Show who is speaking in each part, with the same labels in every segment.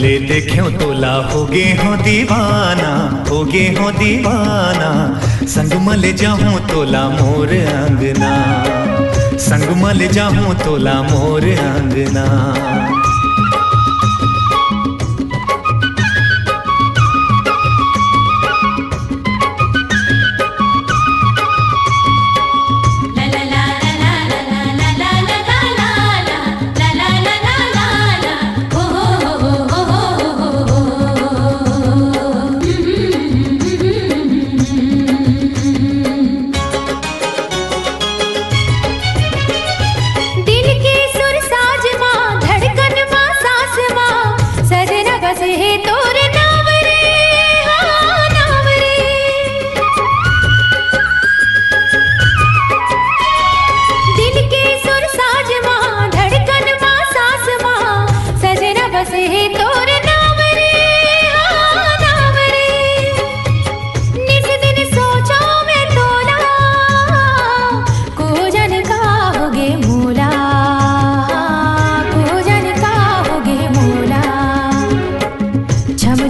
Speaker 1: ले देख्यो तोला होगे हो दीवाना, होगे हो दीवाना। संग मल जाऊं तोला मोर अंगना, संग मल जाऊं तोला मोर अंगना।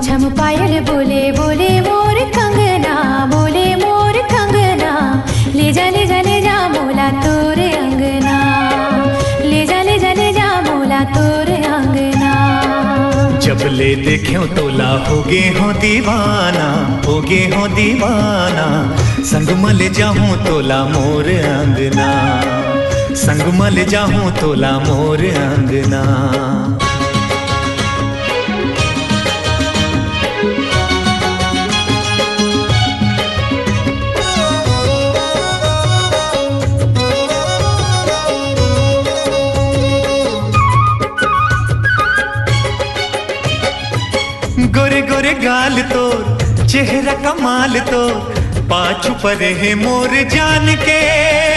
Speaker 2: छम पायल बोले बोले मोर कंगना, बोले मोर कंगना। ले जा ले जा ले जा मोला तोरे अंगना, ले जा ले जा ले जा मोला तोरे अंगना।
Speaker 1: जब ले देख्यो तोला होगे हो दीवाना, होगे हो दीवाना। संग मल जाऊं तोला मोर अंगना, संग मल जाऊं तोला मोर अंगना। गोरे गोरे गाल तोर, चेहरा कमाल तोर। पाछू पर है मोर जान के,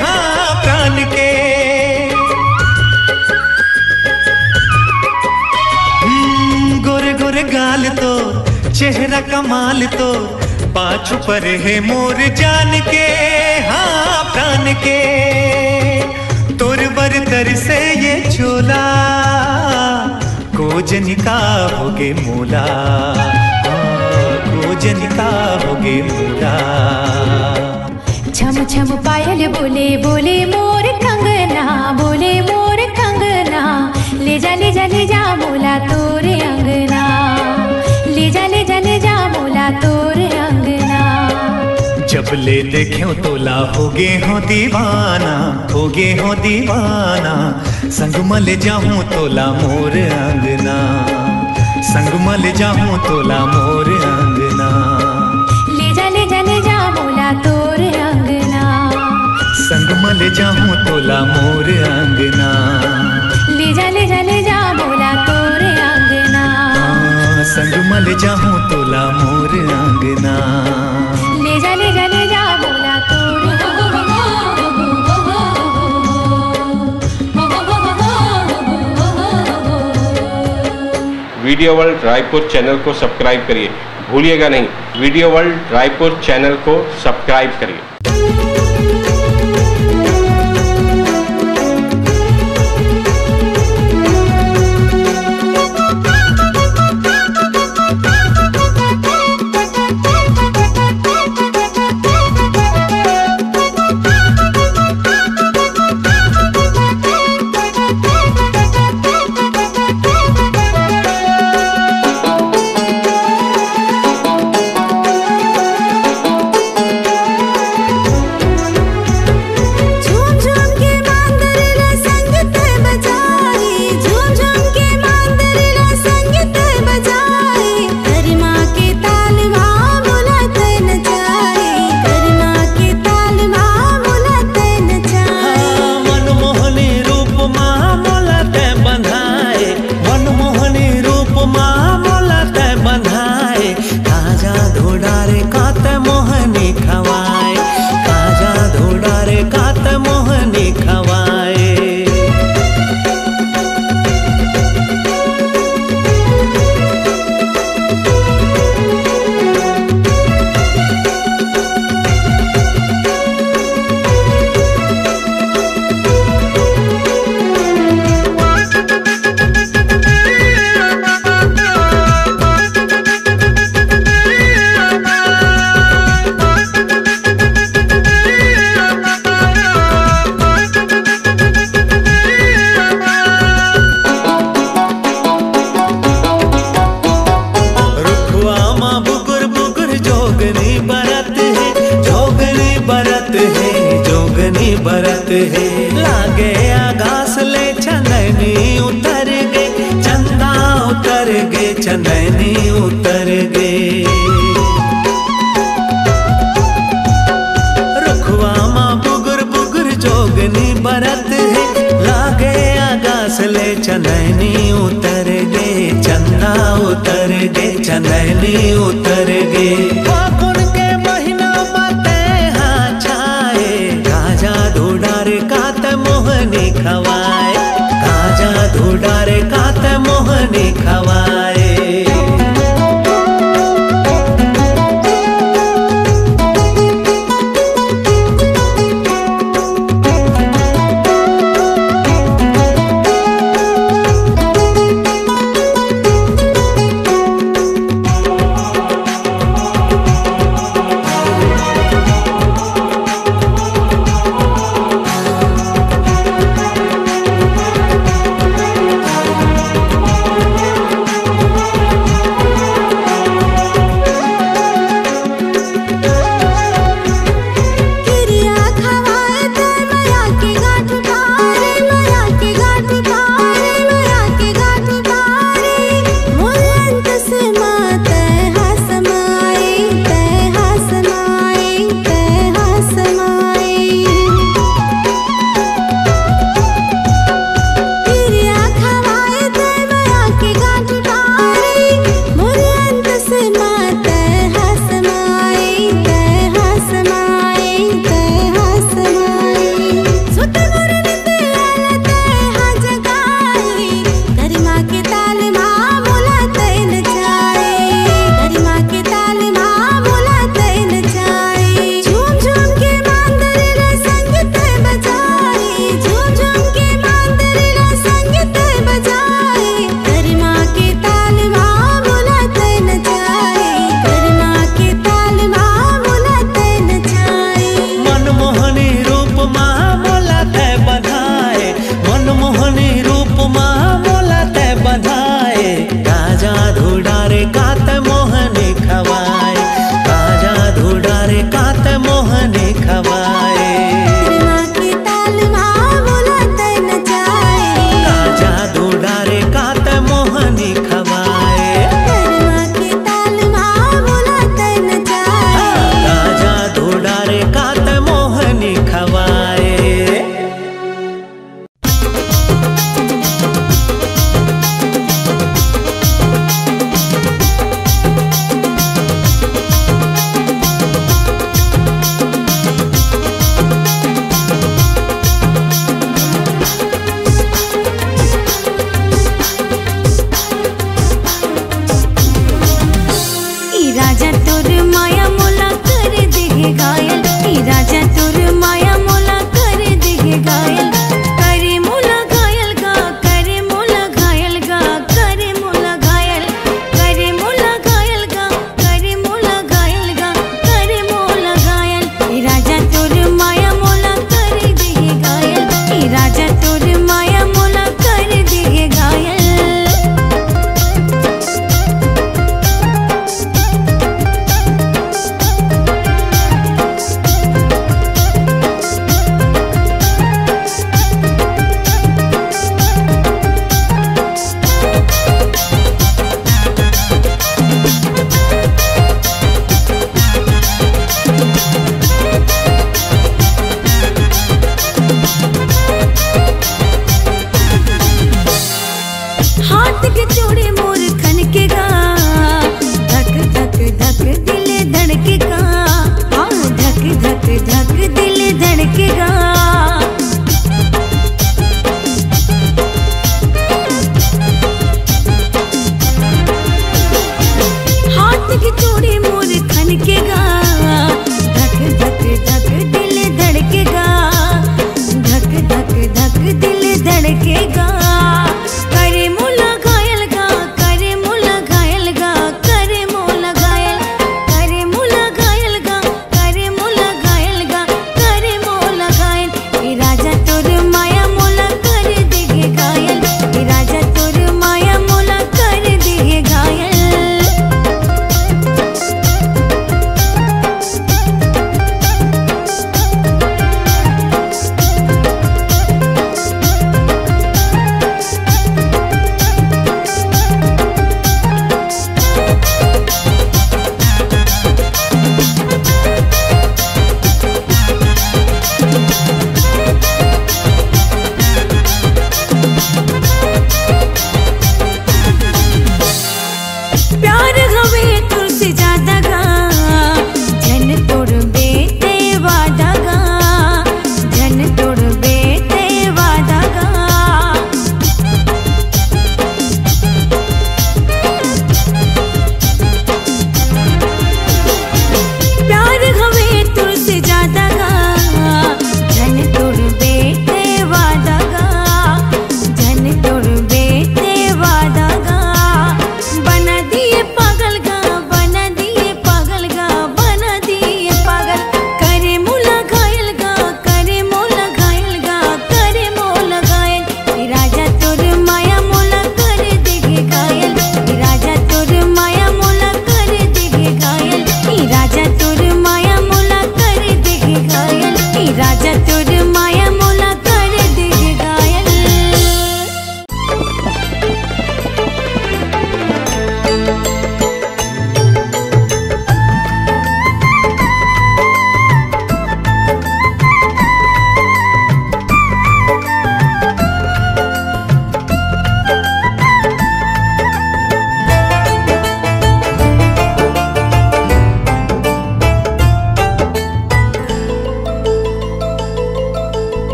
Speaker 1: हाँ प्राण के। गोरे गोरे गाल तोर, चेहरा कमाल तोर। पाछू पर है मोर जान के, हाँ प्राण के। तोर बरतर से ये चोला कोजनिका होगे मोला, कोजनिका होगे मोला।
Speaker 2: छम छम पायल बोले बोले मोर कंगना, बोले मोर कंगना। ले जा ले जा ले जा मोला तोरे अंगना, ले जा ले जा ले जा मोला तोरे अंगना।
Speaker 1: जब ले देख्यो तोला होगे हो दीवाना, होगे हो दीवाना। संग मल जाऊं तोला मोर अंगना, संग मल जाऊं तोला मोर अंगना।
Speaker 2: ले जा ले जा ले जा मोला तोरे अंगना,
Speaker 1: संग मल जाऊं तोला मोर अंगना।
Speaker 2: ले जा ले जा ले जा मोला तोरे अंगना,
Speaker 1: संग मल जाऊं तोला मोर अंगना।
Speaker 2: ले जा ले जा ले जा मोला तोरे
Speaker 3: वीडियो वर्ल्ड रायपुर चैनल को सब्सक्राइब करिए, भूलिएगा नहीं, वीडियो वर्ल्ड रायपुर चैनल को सब्सक्राइब करिए।
Speaker 4: बरत है। लागे आगास ले चंदनी उतर गे, चंदा उतर गे, चंदनी उतर गे। रुखवा माँ बुगर बुगर जोगनी बरत है। लागे आगास ले चंदनी उतर गे, चंदा उतर गे, चंदनी उतर गे। फागुन के महीना बाते हाँ छाए, काजा धुडार कात मोहनी खवाए, काजा धुडार कात मोहनी खवाए।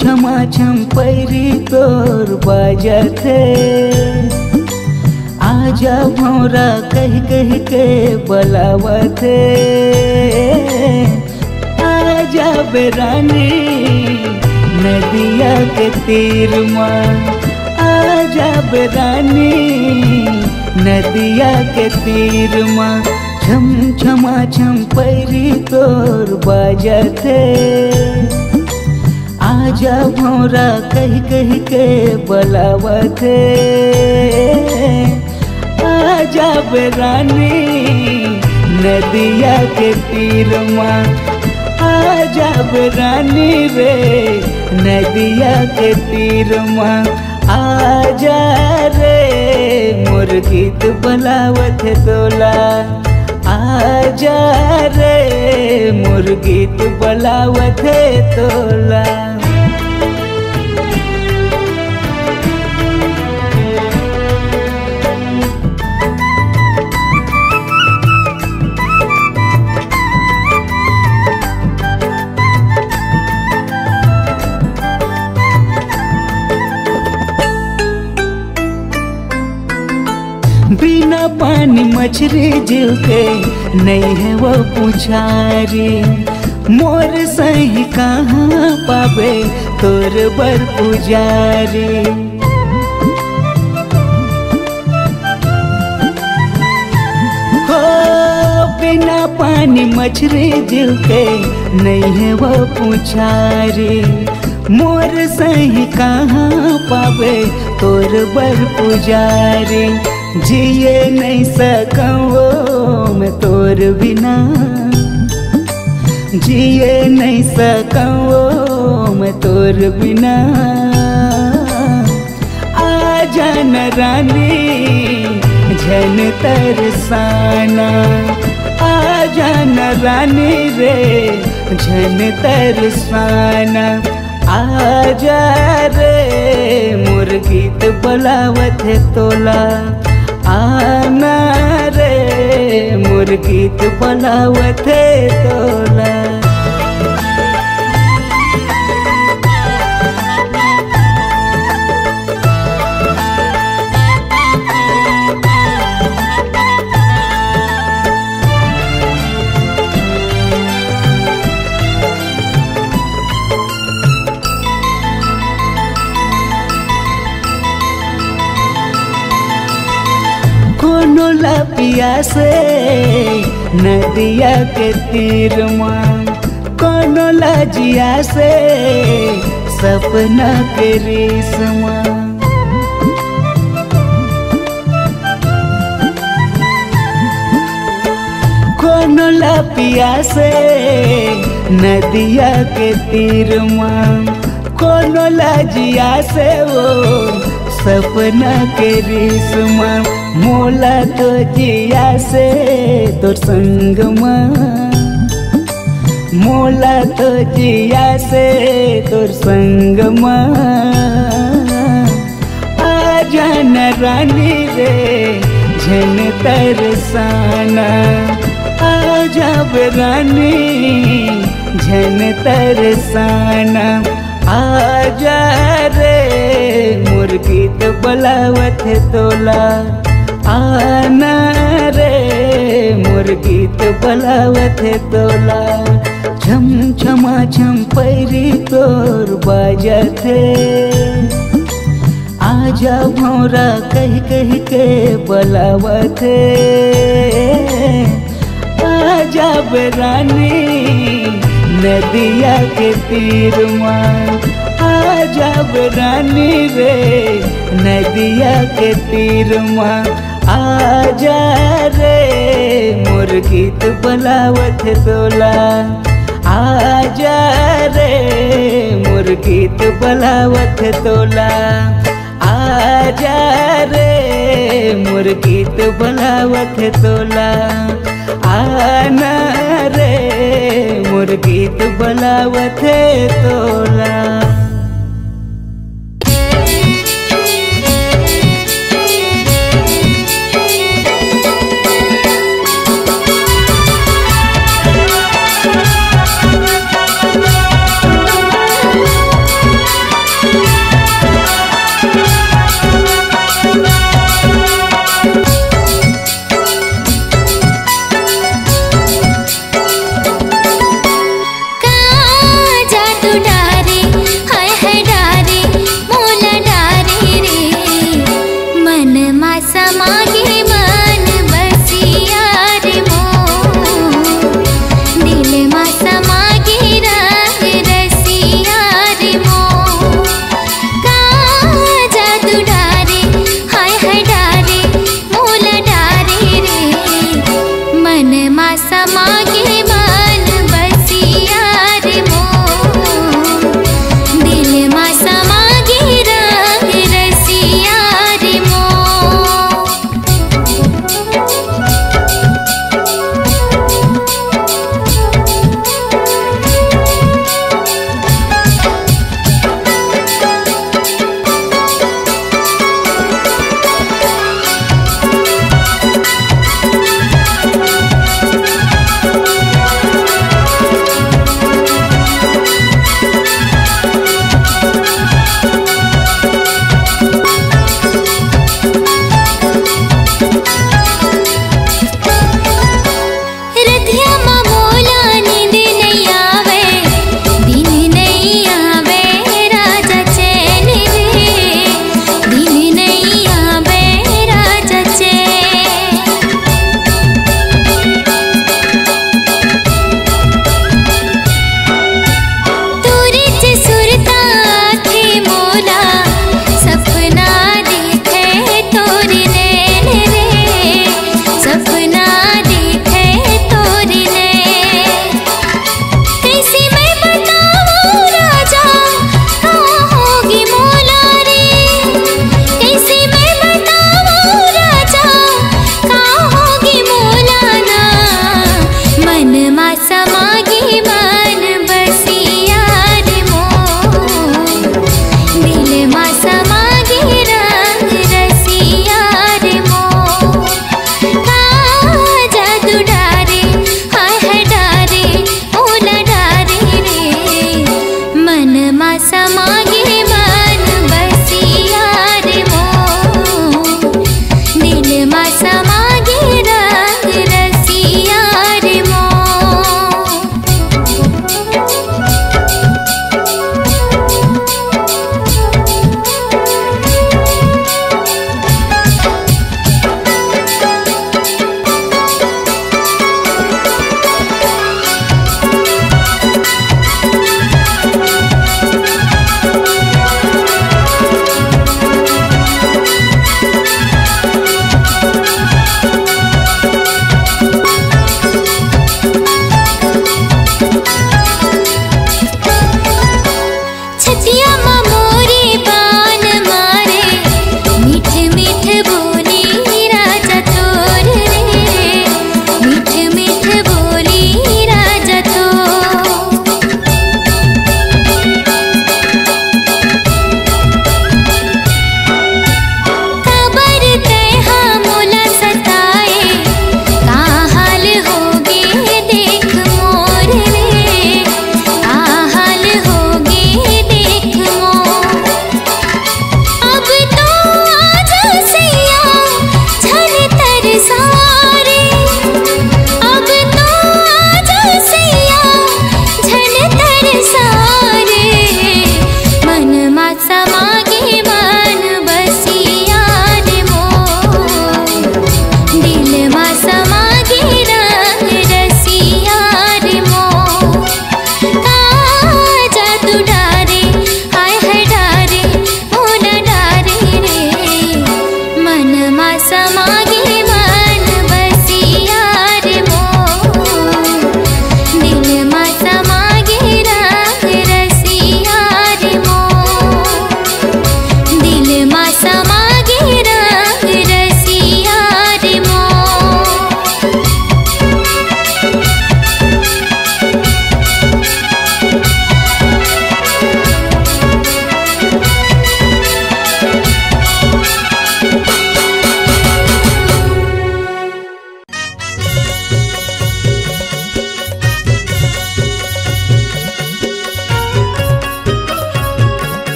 Speaker 5: छमा छम पैरी तोर बाजथे आजा भौरा कह कह के बुलावथे आजा बेरानी नदिया के तीर माँ आजा बेरानी नदिया के तीर माँ छम छमा छम पैरी तोर बाजथे आजा भौरा कह कह के बुलावथे आजा बेरानी नदिया के तीर माँ आजा बेरानी रे नदिया के तीर माँ आजा रे मोर गीत बुलावत तोला आजा रे मोर गीत बुलावत तोला बिना पानी मछली जीव के नहीं है वो पुछारी मोर सही कहाँ पावे तोर बर पुजारी हो बिना पानी मछली जीव के नहीं है वो पुछारी मोर सही कहाँ पावे तोर बर पुजारी जिए नहीं सकूँ मैं तोर बिना जिए नहीं सकूँ मैं तोर बिना आजा न रानी झन तरसाना आजा न रानी रे झन तरसाना आजा रे मोर गीत बुलावत तोला आना रे मोर गीत बुलावत तोला कोनो लपिया से नदिया के तीर माँ कोनो लजिया से सपना के रेशमा कोनो लपिया से नदिया के तीर माँ कोनो लजिया से वो सपना के रेशमा मोला तो जिया से तोर संग माँ मोला तो जिया से तोर संग माँ आजा न रानी रे झन तरसाना आजा बेरानी झन तरसाना आजा रे मोर गीत बुलावत तोला आना रे मोर गीत बुलावत तोला छम छमा छम पैरी तोर बाजथे आजा भौरा कह कह के बुलावथे आजा बेरानी नदिया के तीर माँ आजा बेरानी रे नदिया के तीर माँ आजा रे मोर गीत बुलावत तोला आजा रे मोर गीत बुलावत तोला आजा रे मोर गीत बुलावत तोला आना रे मोर गीत बुलावत तोला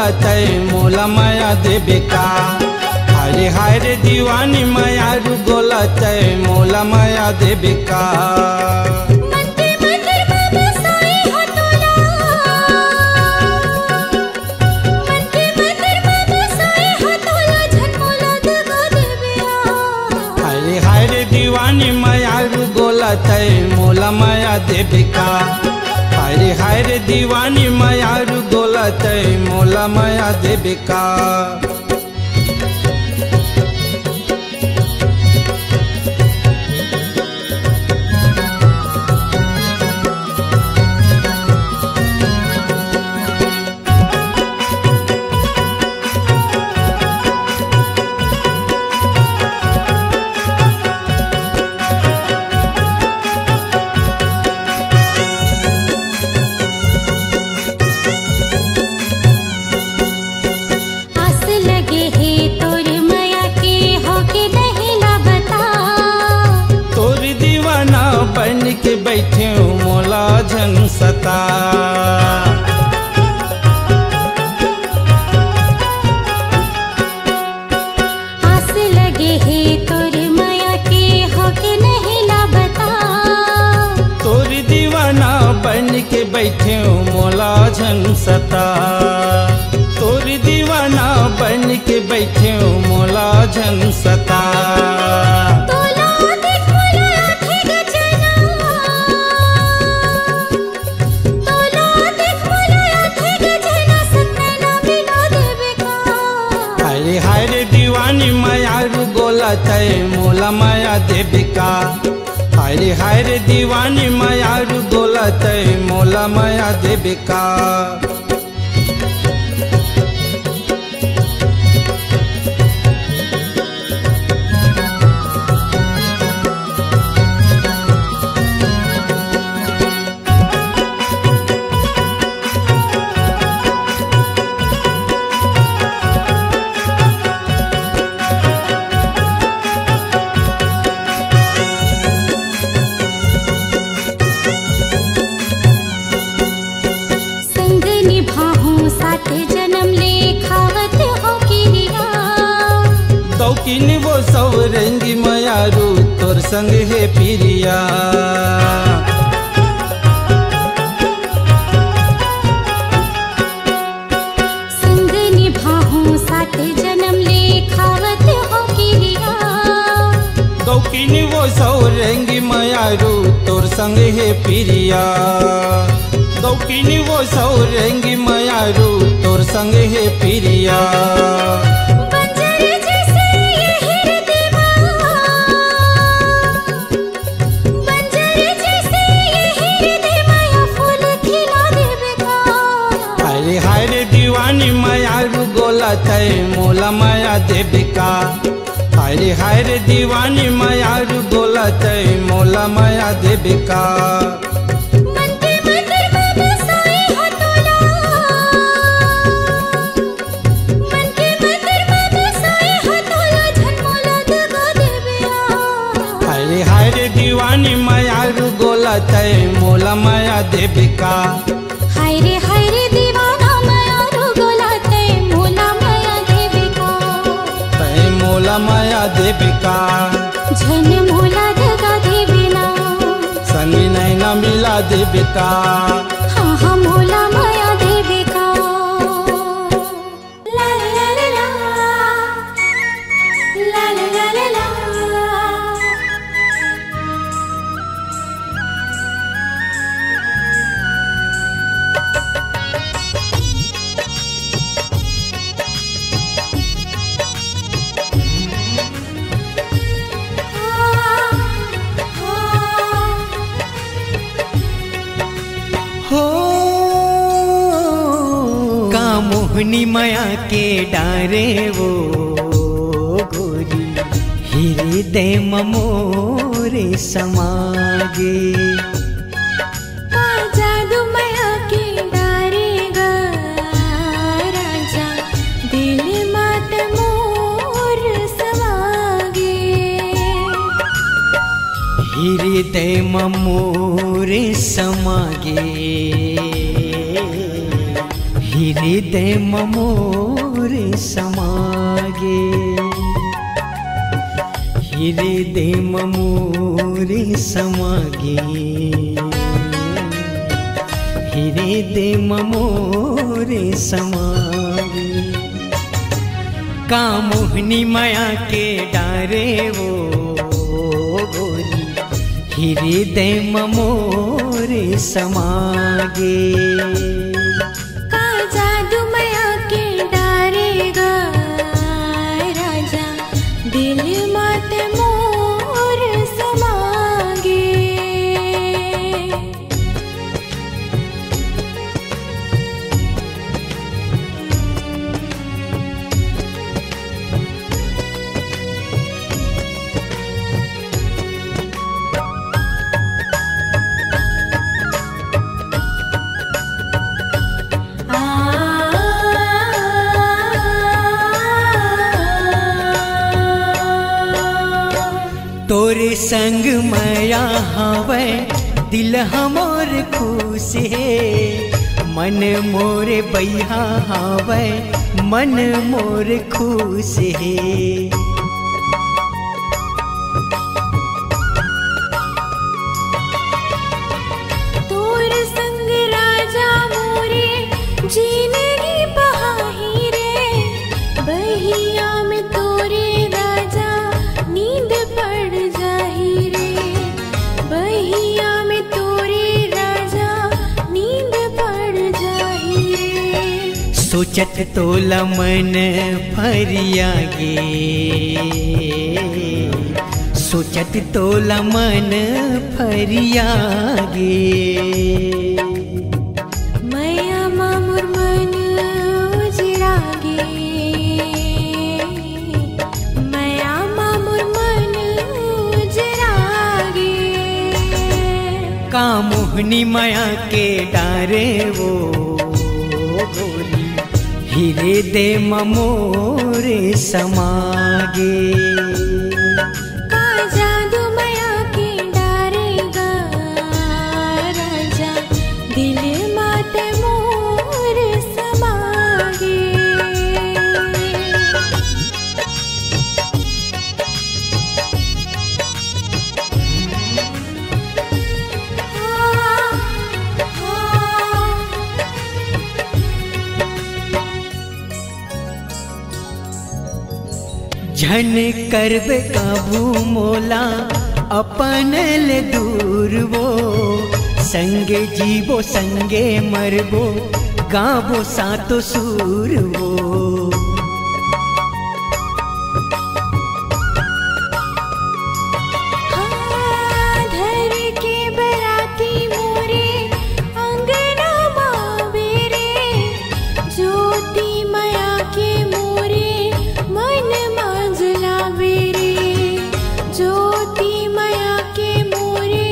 Speaker 6: गोलत मोला माया देबे का। हाय हाय रे दीवानी मायारू गोलत मोला माया देबे का। दीवानी मायारू गोलत मोला माया देबे का। हाय हाय रे दीवानी मायारू गोलत मोला माया देबे का। बन के बैठे मोला झन सता।
Speaker 2: आस लगे है तोर माया के होके नहीं लाबता।
Speaker 6: तोर दीवाना बन के बैठे मोला झन सता। तोर दीवाना बन के बैठे मोला झन सता। हाय रे दीवानी मायारू गोलत मोला माया देबे का। हाय रे दीवानी मायारू गोलत मोला माया देबे का। दौकिन वो सौरंगी मायारू तोर संग है पिरिया।
Speaker 2: संग निभाहूं साथ जन्म ले खावत हो किरिया।
Speaker 6: दौकिन वो सौरंगी मायारू तोर संग है पिरिया। दौकिन वो सौरंगी मायारू तोर संग है पिरिया। हाय रे दीवानी मायारू गोलत मोला माया देबे का। हाय रे दीवानी मायारू गोलत मोला माया देबे का। हाय रे दीवानी मायारू गोलत मोला माया देबे का।
Speaker 2: हाय रे दीवाना मायारू गोलत मोला माया देबे का।
Speaker 6: मोला माया देबे का।
Speaker 2: झन मोला दगा देबे ना।
Speaker 6: संग नहीं ना मिला देबे का।
Speaker 2: हाँ हाँ मोला माया देबे का। ला ला ला ला ला ला ला ला।
Speaker 5: मोहनी माया के डारे वो गोरी हृदय मोरे समागे।
Speaker 2: जादू माया के डारे गा राजा दिल मात मोर समागे।
Speaker 5: हृदय मोरे समागे। हृदय मोर समागे हृदय मोर समागे हृदय मोर समागे कामोहनी माया के डारे वो गोरी हृदय मोर समागे
Speaker 2: का जादू माया के डारेगा राजा दिल माते मोर समागे
Speaker 5: तोरे संग माया हवे दिल हमोर खुश है मन मोरे बैहा हवे मन मोर खुश है
Speaker 2: तोर संग राजा मोरे जिंदगी बहाही रे बहिया में तोरे राजा नींद पड़ जाही रे बहिया में तोरे राजा नींद पड़ जाही रे
Speaker 5: सोचत तोला मन फरियागे सोचत तोला मन फरियागे
Speaker 2: मैया मामुर मन उजड़ागे मैया मामुर मन उजड़ागे
Speaker 5: कामोहनी माया के डारे वो गोरी हृदय मोर समागे
Speaker 2: का जादू माया के डारेगा राजा दिल माते मोर समागे
Speaker 5: झन करबे काबू मोला अपन ले दूर वो संगे जीवो संगे मरबो गाबो सातो सुर वो
Speaker 2: धर के बराती मोरे अंगना मावे रे ज्योति माया के मोरे मन मांझलावे रे ज्योति माया के मोरे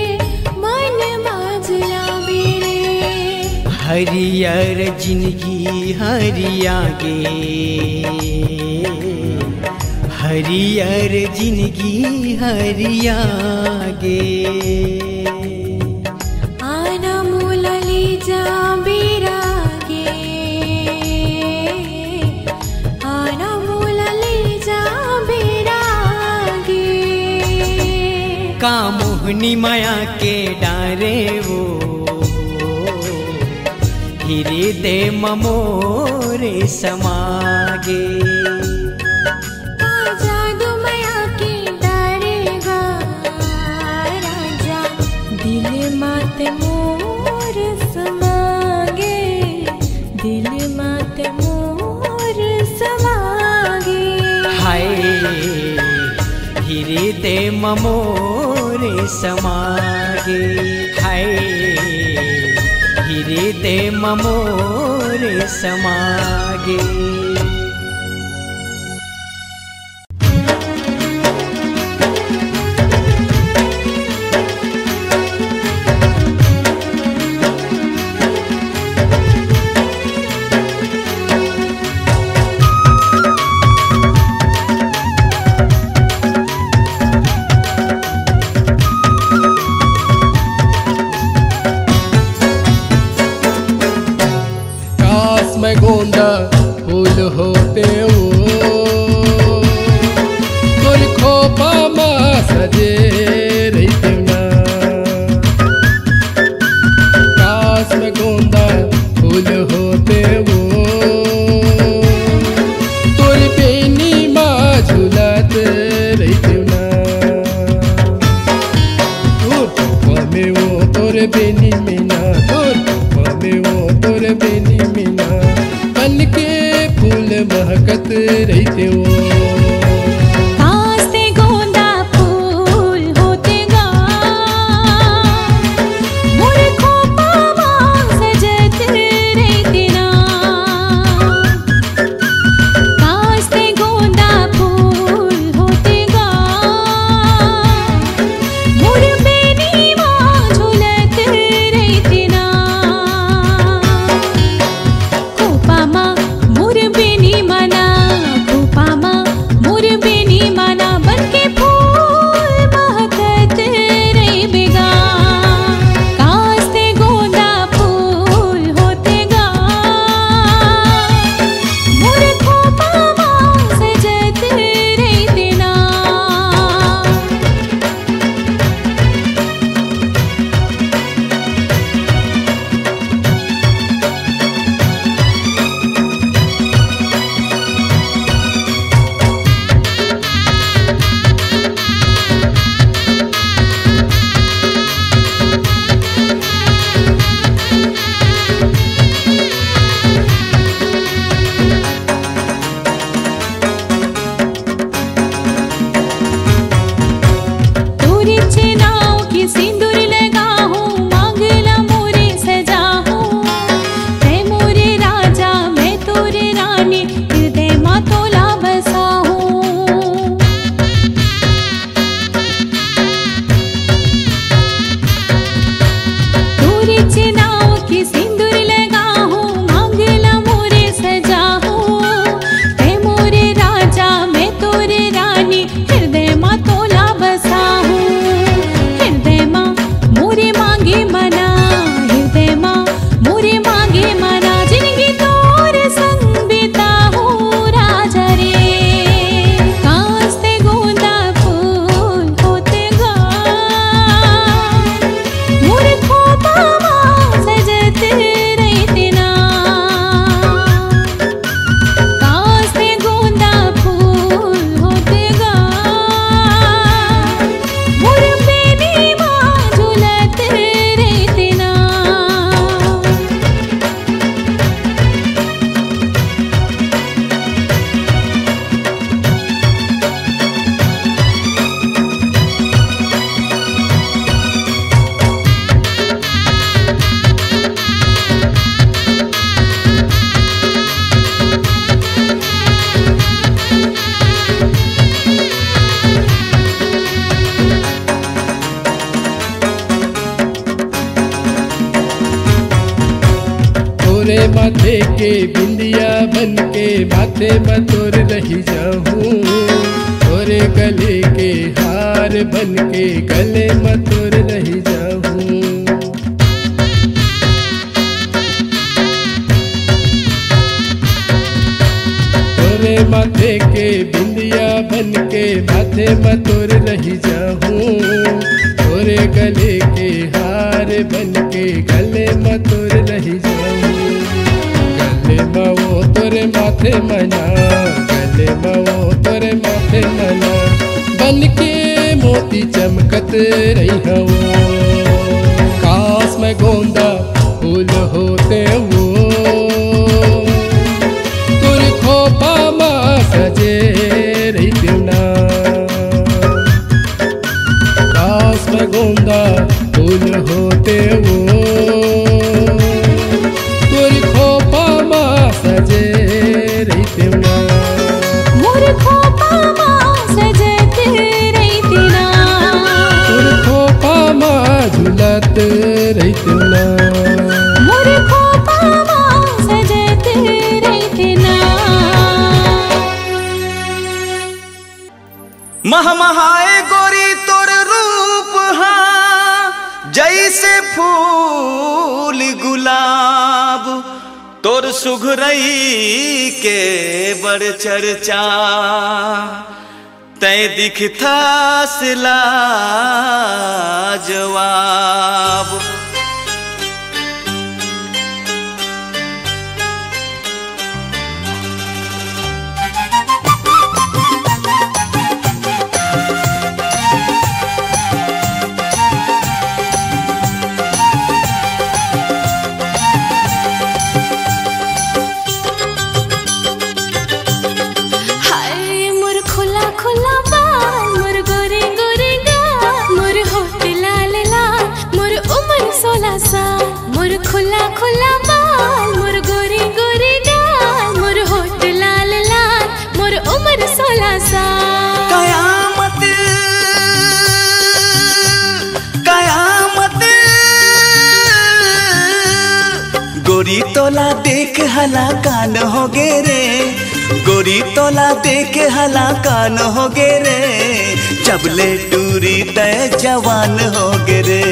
Speaker 2: मन मांझलावे रे
Speaker 5: हरियर जिंदगी हरियागे हरियर जिंदगी हरियागे
Speaker 2: आना मोला ले जा बेरागे आना मोला ले जा बेरागे
Speaker 5: कामोहनी माया के डारे वो हृदय मोर समागे
Speaker 2: जादू माया के डारेगा राजा दिल माते मोर समागे दिल माते मोर समागे
Speaker 5: हाय हृदय मोर समागे हाय हृदय मोर समागे
Speaker 7: काश मैं गो खोपा माँ सजे रही ना। काश में गोंदा फूल होते वो तोर बेनी माँ झूलत रही ना। में वो तोर बेनी मीना में वो तोर बेनी मीना बन के फूल महकत रहते वो।
Speaker 2: कास्ते गोंदा फूल होते गा मोर खोपा माँ सजत रहते ना। कास्ते गोंदा फूल होते गा मोर बेनी माँ झूलत रहते ना। खोपा माँ मोर बेनी मना, खोपा माँ मोर बेनी मना बनके फूल महकत रही बेगा। कास्ते गोंदा फूल होते गा मोर खोपा माँ सजत रहते ना। तोरे चेनाव की सिंदूर लगाहूं मांगला मोरे सजाहूं। तै मोरे राजा मैं तोरे रानी हृदय माँ तोला बसाहूं। तोरे चेनाव की सिंदूर लगाहूं मांगला मोरे सजाहूं। तै मोरे राजा मैं तोरे रानी हृदय माँ तोला बसाहूं। हृदय माँ मोरे मांगे मना, हृदय माँ मोरे मांगे मना जिंदगी तोर संग बिताहूं राजा रे। कास्ते गोंदा फूल होते गा मोर खोपा माँ सजत रहते ना। कास्ते गोंदा फूल होते गा मोर बेनी माँ झूलत रहते ना।
Speaker 7: तोरे माथे के बिंदिया बन के माथे में तोर रही जाऊं। तोरे गले के हार बन के गले में तोर रही जाऊं। तोरे माथे के बिंदिया बन के माथे में तोर रही जाऊं। तोरे गले के हार बन के गले में तोर रही जाऊं। गले में वो तोरे माथे मना, गले में वो तोरे माथे मना बन के मोती चमकत रही हूँ। काश में गोंदा फूल होते वो तोर खोपा माँ सजे रही ना। काश में गोंदा फूल होते वो तोर खोपा माँ सजे रही ना।
Speaker 2: मोर खोपा माँ सजत रहते ना।
Speaker 7: तोर खोपा माँ झूलत रही ना।
Speaker 2: मोर खोपा माँ सजत रहते ना।
Speaker 8: महमहाए गोरी तोर रूप हाँ जैसे फूल गुलाब। तोर सुघरई के बड़ चर्चा तय दिखता सिला जवाब।
Speaker 2: मोर खुला खुला बाल, मोर गोरी गोरी गाल, मोर होठ लाल लाल, मोर उम्र 16 साल।
Speaker 8: कयामत कयामत गोरी तोला देख हला कान हो गे रे, गोरी तोला देख हला कान हो गे रे, जबले टूरी तय जवान हो गे रे,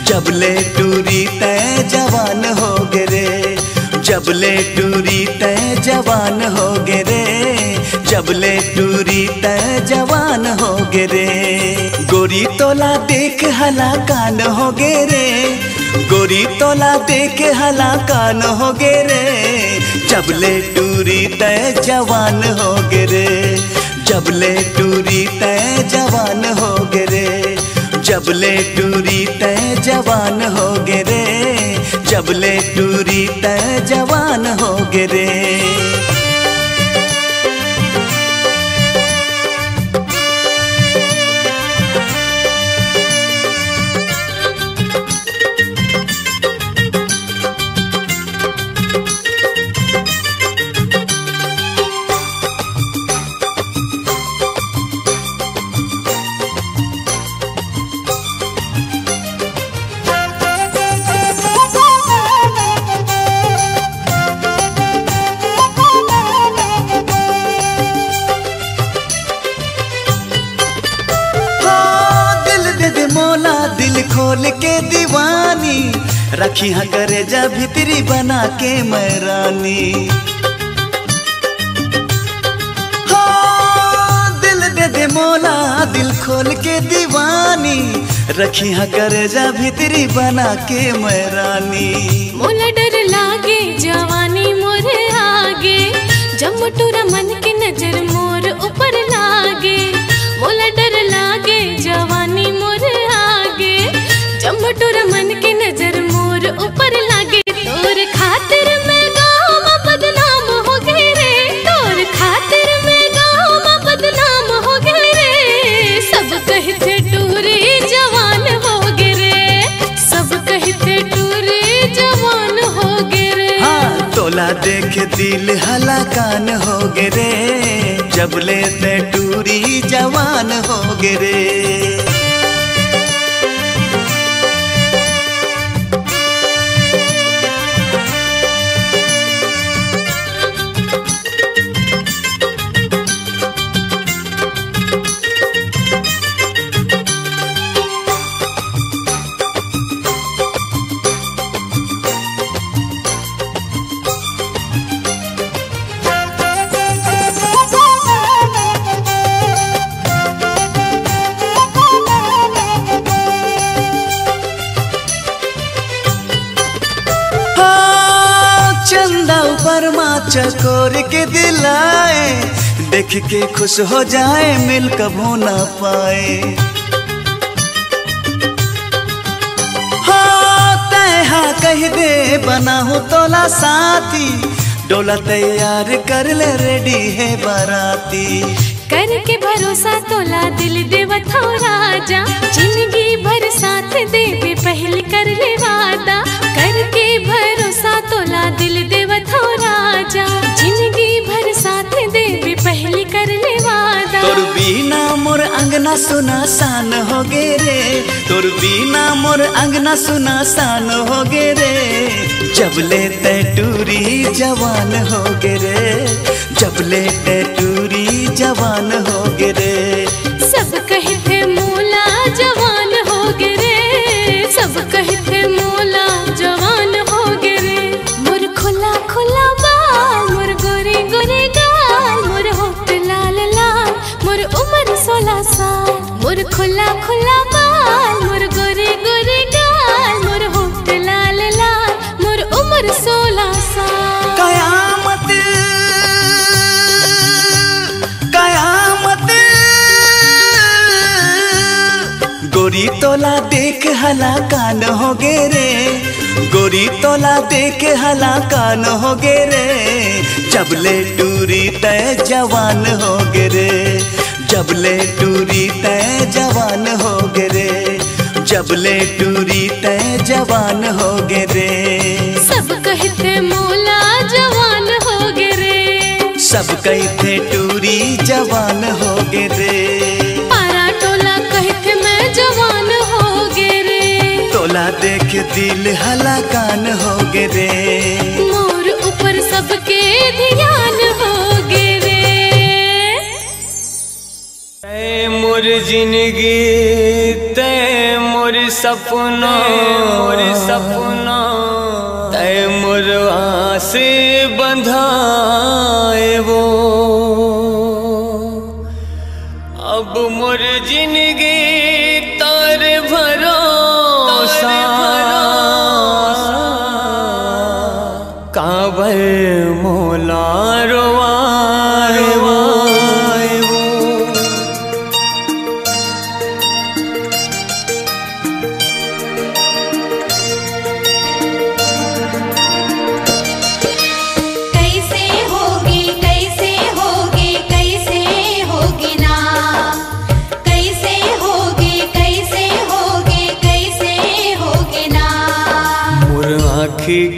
Speaker 8: जबले टूरी तय जवान हो गे रे, जबले टूरी तय जवान हो गे रे, जबले टूरी तय जवान हो गे रे। गोरी तोला देख हला कान हो गे रे, गोरी तोला देख हला कान हो गे रे, जबले टूरी तय जवान हो गे रे, जबले टूरी तय जवान हो गे रे, जबले टूरी तय जवान हो गे रे, जबले टूरी तय जवान हो गे रे। दिल खोल के दीवानी रखी हाँ करे जा भितरी बना के मैं रानी। हो दिल दे दे मोला दिल खोल के दीवानी रखी हाँ करे जा भितरी बना के मैं रानी।
Speaker 2: मोला डर लागे जवानी मोर आगे, जब मुटुरा मन की नजर मोर ऊपर लागे, मोला डर लागे जवानी मोर आगे, जब मुटुरा मन की नजर मोर ऊपर लागे। तोर खातिर मैं गाँव में बदनाम हो गए रे, तोर खातिर मैं गाँव में बदनाम हो गए रे, सब कहते टूरे जवान हो गए रे, सब कहते टूरे जवान हो गए रे।
Speaker 8: हाँ तोला देख दिल हला कान हो गे रे, जबले ते टूरी जवान हो गे रे। चकोर के दिलाए देख के खुश हो जाए, मिल कभू ना पाए। हाँ कह दे बना हो तोला साथी, डोला तैयार कर ले रेडी है बाराती।
Speaker 2: करके भरोसा तोला दिल देवत हो राजा, जिंदगी भर साथ देवे पहले कर ले वादा। करके भरोसा तोला दिल देवत हो राजा, जिंदगी भर साथ देवे पहले कर ले वादा।
Speaker 8: तोर बिना मोर अंगना सुना सान हो गे रे, तोर बिना मोर अंगना सुना सान हो गे रे, जबले ते टूरी जवान हो गे रे, जबले ते टूरी जवान हो गे रे।
Speaker 2: सब कहते मोला जवान हो गे रे, सब कहते मोला जवान हो गे रे। मोर खुला खुला बाल, मोर गोरी गोरी गाल, मोर होठ लाल लाल, मोर उम्र खुला खुला बाल मोर गोरे गोरे गाल मोर होठ लाल लाल मोर उम्र 16 साल।
Speaker 8: कयामत कयामत गोरी तोला देख हला कान हो गे रे, गोरी तोला देख हला कान हो गे रे, जबले टूरी तय जवान हो गे रे, जबले टूरी तय जवान हो गे रे, जबले टूरी तय जवान हो गे रे।
Speaker 2: सब कहते मोला जवान हो गे रे,
Speaker 8: सब कहते टूरी जवान हो गे रे,
Speaker 2: पारा टोला कहते मैं जवान हो गे रे,
Speaker 8: तोला देख दिल हला कान हो गे रे,
Speaker 2: मोर ऊपर सबके ध्यान हो गे रे।
Speaker 9: तै मोर जिंदगी तै मोर सपना, मोर सपना तै मोर आस बंधाए वो, अब मोर जिंदगी तार भरोसा, काबर मोला रोवाए वो।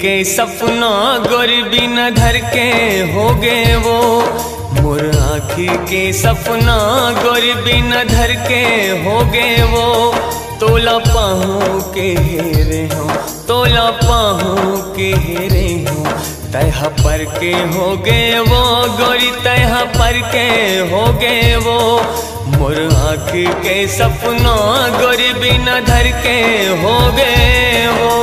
Speaker 9: के सपना गोरी बिना धर के हो गए वो, मोर आँखी के सपना गोरी बिना धर के हो गए वो, तोला पाहू के हेरे हो, तोला पाहू के हेरे हो, तैहा पर के हो गए वो गोरी तैहा पर के हो गए वो, मोर आँखी के सपना गोरी बिना धर के हो गए वो।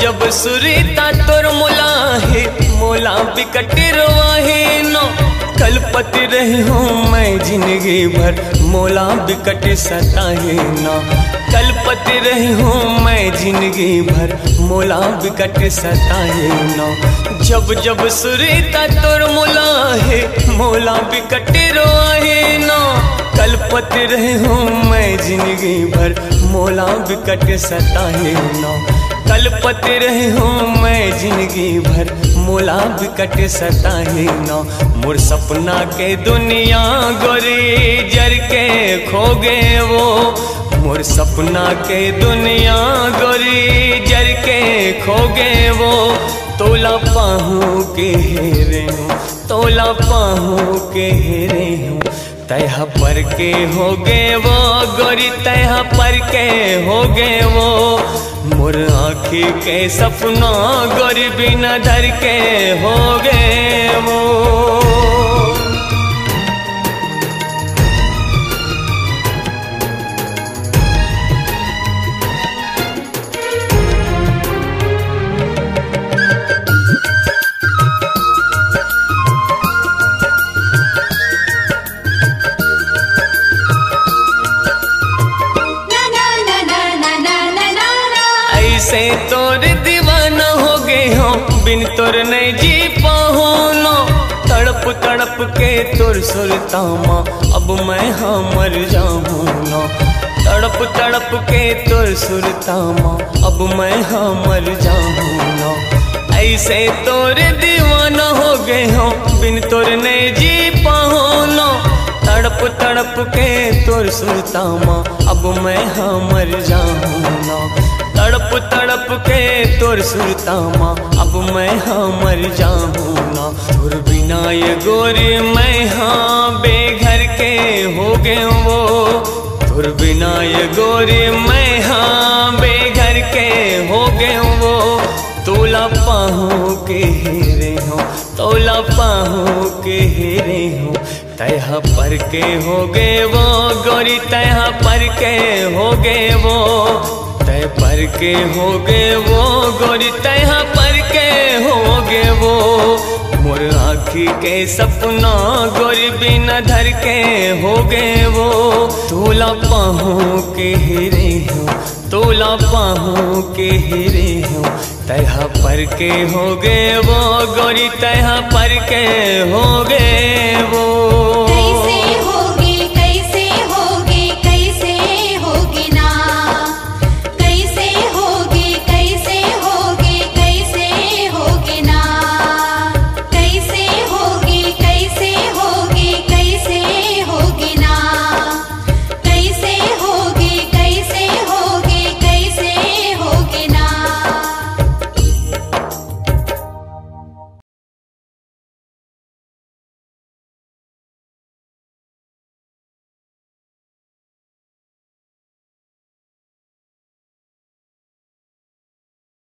Speaker 9: जब सुरीता तोर मोला है मोला बिकट रोवाहे नो, कलपति रही हूँ मैं जिंदगी भर मोला बिकट सताहे नो, कलपति रही हूँ मैं जिंदगी भर मोला बिकट सताहे नो। जब जब सुरीता तोर मोला है मोला बिकट रोवाहे नो, कलपति रही हूँ मैं जिंदगी भर मोला बिकट सताहे नो, कलपति रही हूँ मैं जिंदगी भर मोला बिकट सताहे न। मोर सपना के दुनिया गोरी जर के खो गए वो, मोर सपना के दुनिया गोरी जर के खो गए वो, तोला पाहू के हेरे हूँ, तोला पाहू के हेरे हूँ, तैहा पर के हो गए वो गोरी तैहा पर के हो गए वो, मोर आँखी के सपना गोरी बिना धर के हो गए वो। ऐसे तोर दीवाना हो गए हो बिन तोर नहीं जी पाहो नो, तड़प तड़प के तोर सुरतामा अब मैं हाँ मर जाऊँ नो, तड़प तड़प के तोर सुरतामा अब मैं हाँ मर जाऊँ नो। ऐसे तोर दीवाना हो गए हो बिन तोर नहीं जी पाहो नो, तड़प तड़प के तोर सुरतामा अब मैं हाँ मर जाऊँ नो, तड़प तड़प के तोर सुरतामा अब मैं हाँ मर जाऊँ ना। तोर बिना ये गोरी मैं हाँ बेघर के हो गए वो, तोर बिना ये गोरी मैं हाँ बेघर के हो गए वो, तोला तोला पाहू के हेरे हो, तोला पाहू के हेरे हो। तैहा पर के हो गे वो गोरी, तैहा पर के हो गे वो, तय पर के हो गे वो गोरी, तैहा पर के हो गे वो। मोर आँखी के सपना गोरी बिना धर के हो गे वो। तोला पाहू के हेरे हो, तोला पाहू के हेरे हो। तैहा पर के हो गे वो गोरी, तैहा पर के हो गे वो।